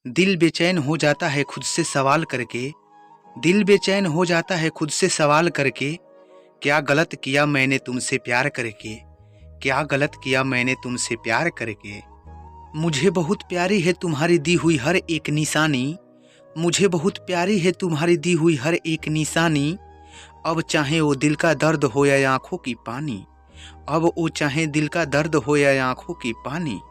दिल बेचैन हो जाता है खुद से सवाल करके। दिल बेचैन हो जाता है खुद से सवाल करके। क्या गलत किया मैंने तुमसे प्यार करके। क्या गलत किया मैंने तुमसे प्यार करके। मुझे बहुत प्यारी है तुम्हारी दी हुई हर एक निशानी। मुझे बहुत प्यारी है तुम्हारी दी हुई हर एक निशानी। अब चाहे वो दिल का दर्द हो या आंखों की पानी। अब वो चाहे दिल का दर्द हो या आंखों की पानी।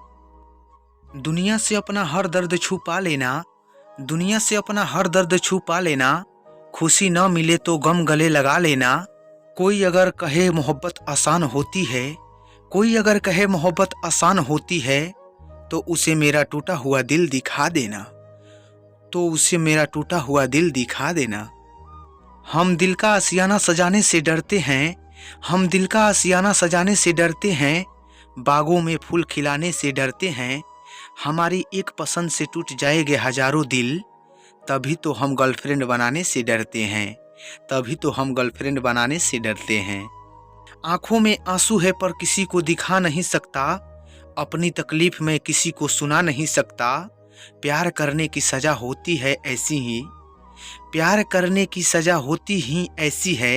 दुनिया से अपना हर दर्द छुपा लेना। दुनिया से अपना हर दर्द छुपा लेना। खुशी न मिले तो गम गले लगा लेना। कोई अगर कहे मोहब्बत आसान होती है। कोई अगर कहे मोहब्बत आसान होती है। तो उसे मेरा टूटा हुआ दिल दिखा देना। तो उसे मेरा टूटा हुआ दिल दिखा देना। हम दिल का आशियाना सजाने से डरते हैं। हम दिल का आशियाना सजाने से डरते हैं। बागों में फूल खिलाने से डरते हैं। हमारी एक पसंद से टूट जाएंगे हजारों दिल। तभी तो हम गर्लफ्रेंड बनाने से डरते हैं। तभी तो हम गर्लफ्रेंड बनाने से डरते हैं। आंखों में आंसू है पर किसी को दिखा नहीं सकता। अपनी तकलीफ में किसी को सुना नहीं सकता। प्यार करने की सजा होती है ऐसी ही। प्यार करने की सजा होती ही ऐसी है।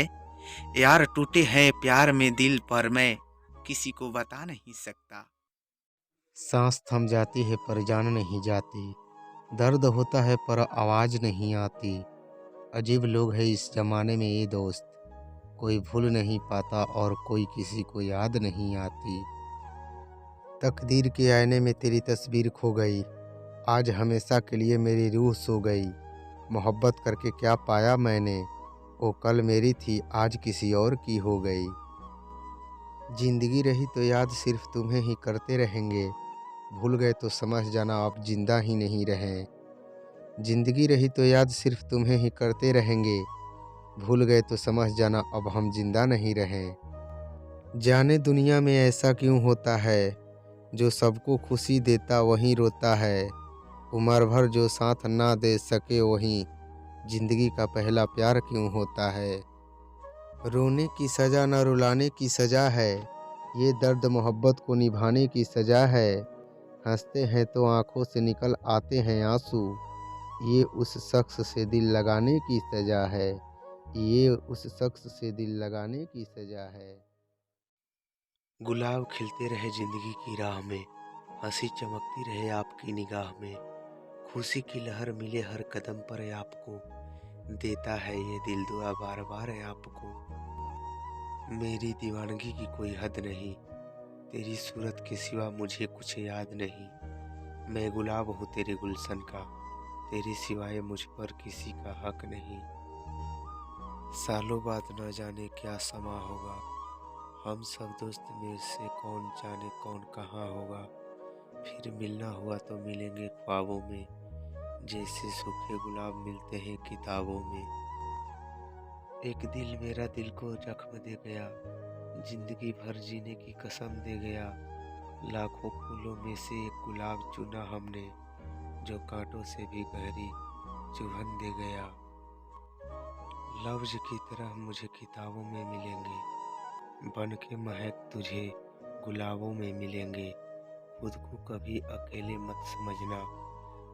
यार टूटे हैं प्यार में दिल पर मैं किसी को बता नहीं सकता। सांस थम जाती है पर जान नहीं जाती। दर्द होता है पर आवाज नहीं आती। अजीब लोग हैं इस जमाने में ये दोस्त। कोई भूल नहीं पाता और कोई किसी को याद नहीं आती। तकदीर के आईने में तेरी तस्वीर खो गई। आज हमेशा के लिए मेरी रूह सो गई। मोहब्बत करके क्या पाया मैंने। वो कल मेरी थी आज किसी और की हो गई। जिंदगी रही तो याद सिर्फ तुम्हें ही करते रहेंगे। भूल गए तो समझ जाना आप जिंदा ही नहीं रहे। जिंदगी रही तो याद सिर्फ तुम्हें ही करते रहेंगे। भूल गए तो समझ जाना अब हम जिंदा नहीं रहे। जाने दुनिया में ऐसा क्यों होता है। जो सबको खुशी देता वहीं रोता है। उम्र भर जो साथ ना दे सके वहीं जिंदगी का पहला प्यार क्यों होता है। रोने की सज़ा न रुलाने की सज़ा है। ये दर्द मोहब्बत को निभाने की सज़ा है। हंसते हैं तो आंखों से निकल आते हैं आंसू। ये उस शख्स से दिल लगाने की सज़ा है। ये उस शख्स से दिल लगाने की सज़ा है। गुलाब खिलते रहे जिंदगी की राह में। हंसी चमकती रहे आपकी निगाह में। खुशी की लहर मिले हर कदम पर आपको। देता है ये दिल दुआ बार बार आपको। मेरी दीवानगी की कोई हद नहीं। तेरी सूरत के सिवा मुझे कुछ याद नहीं। मैं गुलाब हूँ तेरे गुलशन का। तेरे सिवाय मुझ पर किसी का हक नहीं। सालों बाद न जाने क्या समा होगा। हम सब दोस्त में से कौन जाने कौन कहाँ होगा। फिर मिलना हुआ तो मिलेंगे ख्वाबों में। जैसे सूखे गुलाब मिलते हैं किताबों में। एक दिल मेरा दिल को जख्म दे गया। जिंदगी भर जीने की कसम दे गया। लाखों फूलों में से एक गुलाब चुना हमने। जो कांटों से भी गहरी चुभन दे गया। लफ्ज की तरह मुझे किताबों में मिलेंगे। बन के महक तुझे गुलाबों में मिलेंगे। खुद को कभी अकेले मत समझना।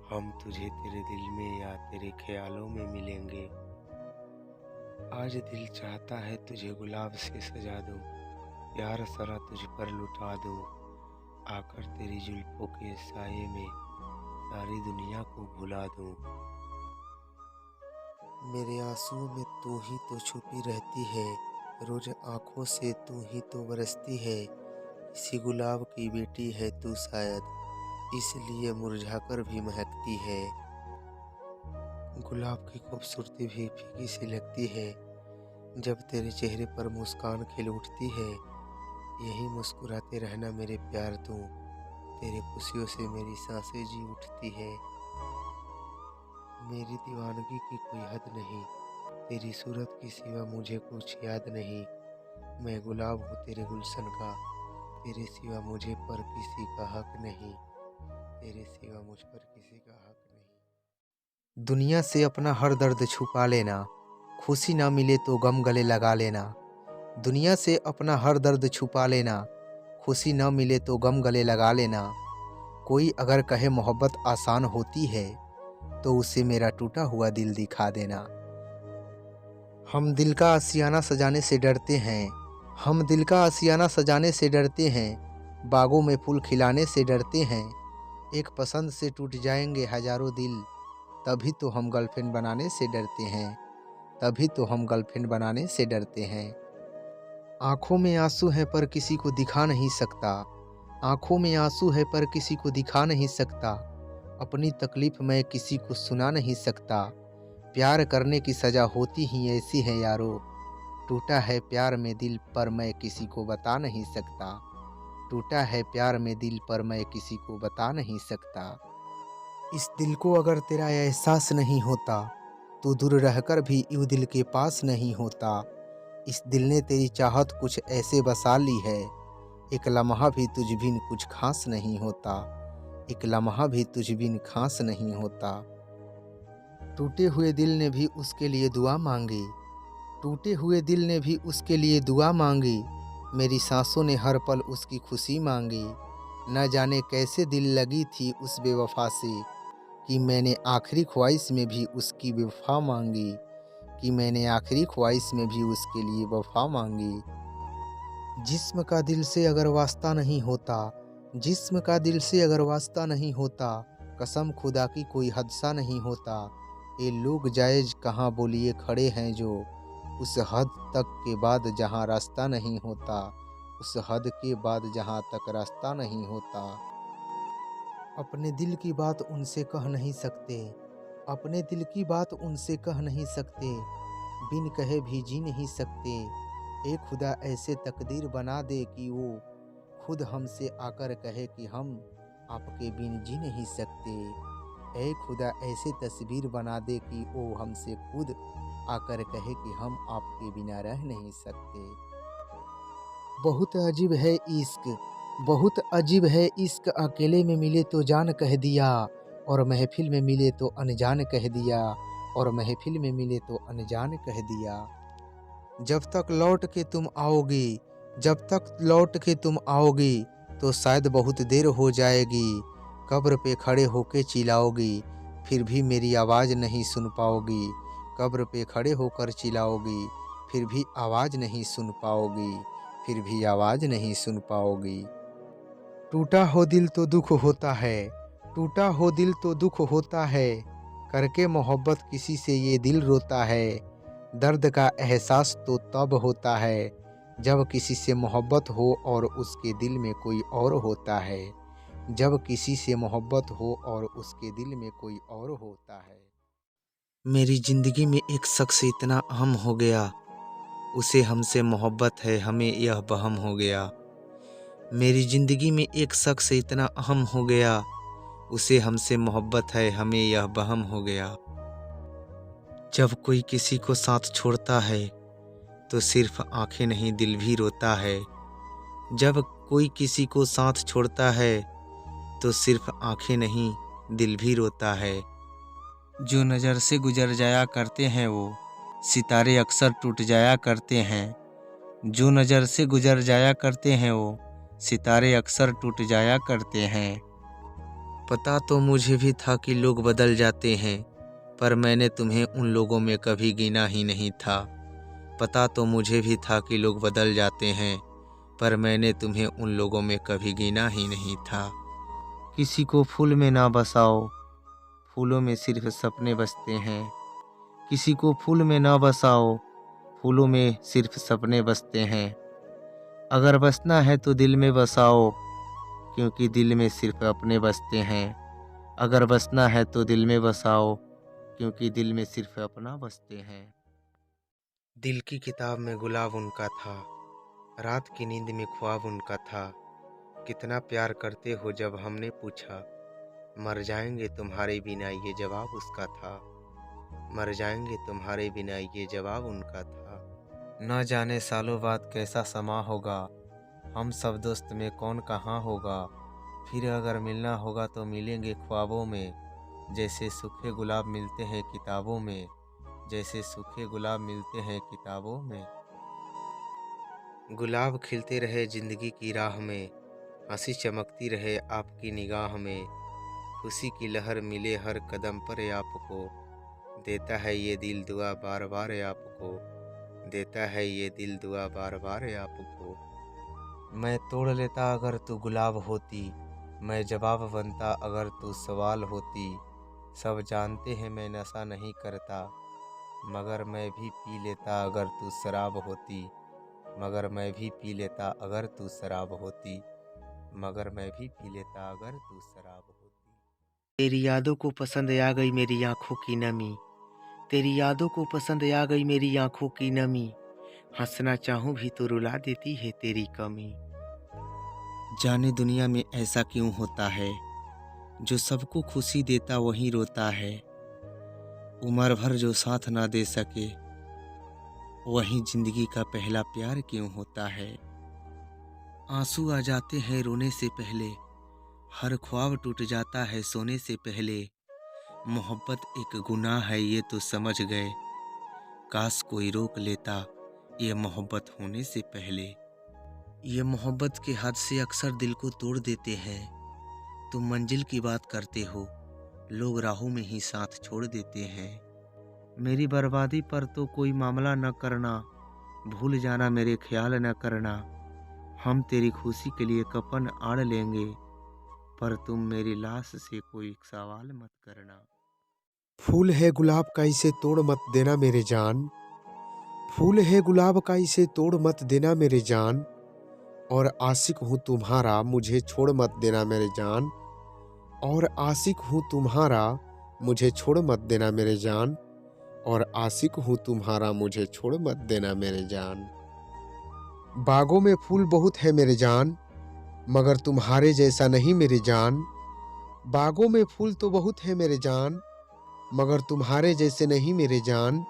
हम तुझे तेरे दिल में या तेरे ख्यालों में मिलेंगे। आज दिल चाहता है तुझे गुलाब से सजा दूं। प्यार सारा तुझ पर लुटा दूं। आकर तेरी जुल्फों के साये में सारी दुनिया को भुला दूं। मेरे आंसुओं में तू ही तो छुपी रहती है। रोज आंखों से तू ही तो बरसती है। किसी गुलाब की बेटी है तू शायद, इसलिए मुरझाकर भी महकती है। गुलाब की खूबसूरती भी फीकी सी लगती है। जब तेरे चेहरे पर मुस्कान खिल उठती है। यही मुस्कुराते रहना मेरे प्यार तू। तेरी खुशियों से मेरी सांसें जी उठती है। मेरी दीवानगी की कोई हद नहीं। तेरी सूरत की सिवा मुझे कुछ याद नहीं। मैं गुलाब हूँ तेरे गुलशन का। तेरे सिवा मुझे पर किसी का हक नहीं। तेरे सिवा मुझ पर किसी का हक नहीं। दुनिया से अपना हर दर्द छुपा लेना। खुशी ना मिले तो गम गले लगा लेना। दुनिया से अपना हर दर्द छुपा लेना। खुशी ना मिले तो गम गले लगा लेना। कोई अगर कहे मोहब्बत आसान होती है। तो उसे मेरा टूटा हुआ दिल दिखा देना। हम दिल का आशियाना सजाने से डरते हैं, हम दिल का आशियाना सजाने से डरते हैं, बागों में फूल खिलाने से डरते हैं। एक पसंद से टूट जाएंगे हजारों दिल, तभी तो हम गर्लफ्रेंड बनाने से डरते हैं, तभी तो हम गर्लफ्रेंड बनाने से डरते हैं। आंखों में आंसू है पर किसी को दिखा नहीं सकता, आंखों में आंसू है पर किसी को दिखा नहीं सकता, अपनी तकलीफ मैं किसी को सुना नहीं सकता। प्यार करने की सज़ा होती ही ऐसी है यारो, टूटा है प्यार में दिल पर मैं किसी को बता नहीं सकता, टूटा है प्यार में दिल पर मैं किसी को बता नहीं सकता। इस दिल को अगर तेरा एहसास नहीं होता, तो दूर रहकर भी यूँ दिल के पास नहीं होता। इस दिल ने तेरी चाहत कुछ ऐसे बसा ली है, एक लम्हा भी तुझ बिन कुछ खास नहीं होता, एक लम्हा भी तुझ बिन खास नहीं होता। टूटे हुए दिल ने भी उसके लिए दुआ मांगी, टूटे हुए दिल ने भी उसके लिए दुआ मांगी, मेरी सांसों ने हर पल उसकी खुशी मांगी। न जाने कैसे दिल लगी थी उस बेवफा से, कि मैंने आखिरी ख्वाहिश में भी उसकी वफा मांगी, कि मैंने आखिरी ख्वाहिश में भी उसके लिए वफा मांगी। जिस्म का दिल से अगर वास्ता नहीं होता, जिस्म का दिल से अगर वास्ता नहीं होता, कसम खुदा की कोई हादसा नहीं होता। ये लोग जायज़ कहाँ बोलिए खड़े हैं जो, उस हद तक के बाद जहाँ रास्ता नहीं होता, उस हद के बाद जहाँ तक रास्ता नहीं होता। अपने दिल की बात उनसे कह नहीं सकते, अपने दिल की बात उनसे कह नहीं सकते, बिन कहे भी जी नहीं सकते। ए खुदा ऐसे तकदीर बना दे कि वो खुद हमसे आकर कहे कि हम आपके बिन जी नहीं सकते। ए खुदा ऐसे तस्वीर बना दे कि वो हमसे खुद आकर कहे कि हम आपके बिना रह नहीं सकते। बहुत अजीब है इश्क, बहुत अजीब है इश्क, अकेले में मिले तो जान कह दिया, और महफिल में मिले तो अनजान कह दिया, और महफिल में मिले तो अनजान कह दिया। जब तक लौट के तुम आओगी, जब तक लौट के तुम आओगी, तो शायद बहुत देर हो जाएगी। कब्र पे खड़े होके चिल्लाओगी, फिर भी मेरी आवाज़ नहीं सुन पाओगी। कब्र पे खड़े होकर चिल्लाओगी, फिर भी आवाज़ नहीं सुन पाओगी, फिर भी आवाज़ नहीं सुन पाओगी। टूटा हो दिल तो दुख होता है, टूटा हो दिल तो दुख होता है, करके मोहब्बत किसी से ये दिल रोता है। दर्द का एहसास तो तब होता है जब किसी से मोहब्बत हो और उसके दिल में कोई और होता है, जब किसी से मोहब्बत हो और उसके दिल में कोई और होता है। मेरी ज़िंदगी में एक शख्स इतना अहम हो गया, उसे हमसे मोहब्बत है हमें यह बहम हो गया। मेरी ज़िंदगी में एक शख्स इतना अहम हो गया, उसे हमसे मोहब्बत है हमें यह बहम हो गया। जब कोई किसी को साथ छोड़ता है तो सिर्फ आंखें नहीं दिल भी रोता है। जब कोई किसी को साथ छोड़ता है तो सिर्फ आंखें नहीं दिल भी रोता है। जो नज़र से गुजर जाया करते हैं वो सितारे अक्सर टूट जाया करते हैं। जो नज़र से गुजर जाया करते हैं वो सितारे अक्सर टूट जाया करते हैं। पता तो मुझे भी था कि लोग बदल जाते हैं, पर मैंने तुम्हें उन लोगों में कभी गिना ही नहीं था। पता तो मुझे भी था कि लोग बदल जाते हैं, पर मैंने तुम्हें उन लोगों में कभी गिना ही नहीं था। किसी को फूल में ना बसाओ, फूलों में सिर्फ सपने बसते हैं। किसी को फूल में ना बसाओ, फूलों में सिर्फ सपने बसते हैं। अगर बसना है तो दिल में बसाओ, क्योंकि दिल में सिर्फ अपने बसते हैं। अगर बसना है तो दिल में बसाओ, क्योंकि दिल में सिर्फ अपना बसते हैं। दिल की किताब में गुलाब उनका था, रात की नींद में ख्वाब उनका था। कितना प्यार करते हो जब हमने पूछा, मर जाएंगे तुम्हारे बिना ये जवाब उसका था। मर जाएंगे तुम्हारे बिना ये जवाब उनका था। न जाने सालों बाद कैसा समा होगा, हम सब दोस्त में कौन कहाँ होगा। फिर अगर मिलना होगा तो मिलेंगे ख्वाबों में, जैसे सूखे गुलाब मिलते हैं किताबों में, जैसे सूखे गुलाब मिलते हैं किताबों में। गुलाब खिलते रहे जिंदगी की राह में, हंसी चमकती रहे आपकी निगाह में। खुशी की लहर मिले हर कदम पर आपको, देता है ये दिल दुआ बार बार आपको, देता है ये दिल दुआ बार बार आपको। मैं तोड़ लेता अगर तू गुलाब होती, मैं जवाब बनता अगर तू सवाल होती। सब जानते हैं मैं नशा नहीं करता, मगर मैं भी पी लेता अगर तू शराब होती, मगर मैं भी पी लेता अगर तू शराब होती, मगर मैं भी पी लेता अगर तू शराब होती। तेरी यादों को पसंद आ गई मेरी आंखों की नमी, तेरी यादों को पसंद आ गई मेरी आंखों की नमी, हंसना चाहूं भी तो रुला देती है तेरी कमी। जाने दुनिया में ऐसा क्यों होता है, जो सबको खुशी देता वही रोता है। उम्र भर जो साथ ना दे सके, वही जिंदगी का पहला प्यार क्यों होता है। आंसू आ जाते हैं रोने से पहले, हर ख्वाब टूट जाता है सोने से पहले। मोहब्बत एक गुनाह है ये तो समझ गए, काश कोई रोक लेता ये मोहब्बत होने से पहले। ये मोहब्बत के हादसे अक्सर दिल को तोड़ देते हैं। तुम मंजिल की बात करते हो, लोग राहों में ही साथ छोड़ देते हैं। मेरी बर्बादी पर तो कोई मामला न करना, भूल जाना मेरे ख्याल न करना। हम तेरी खुशी के लिए कफन आड़ लेंगे, पर तुम मेरी लाश से कोई सवाल मत करना। फूल है गुलाब का इसे तोड़ मत देना मेरे जान, फूल है गुलाब का इसे तोड़ मत देना मेरे जान। और आशिक हूँ तुम्हारा मुझे छोड़ मत देना मेरे जान, और आशिक हूँ तुम्हारा मुझे छोड़ मत देना मेरे जान, और आशिक हूँ तुम्हारा मुझे छोड़ मत देना मेरे जान। बागों में फूल बहुत है मेरे जान, मगर तुम्हारे जैसा नहीं मेरी जान। बागों में फूल तो बहुत है मेरे जान, मगर तुम्हारे जैसे नहीं मेरे जान।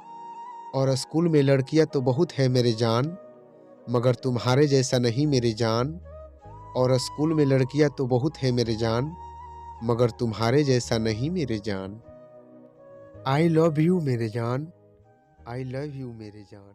और स्कूल में लड़कियां तो बहुत है मेरे जान, मगर तुम्हारे जैसा नहीं मेरी जान। और स्कूल में लड़कियां तो बहुत है मेरे जान, मगर तुम्हारे जैसा नहीं मेरे जान। आई लव यू मेरे जान, आई लव यू मेरे जान।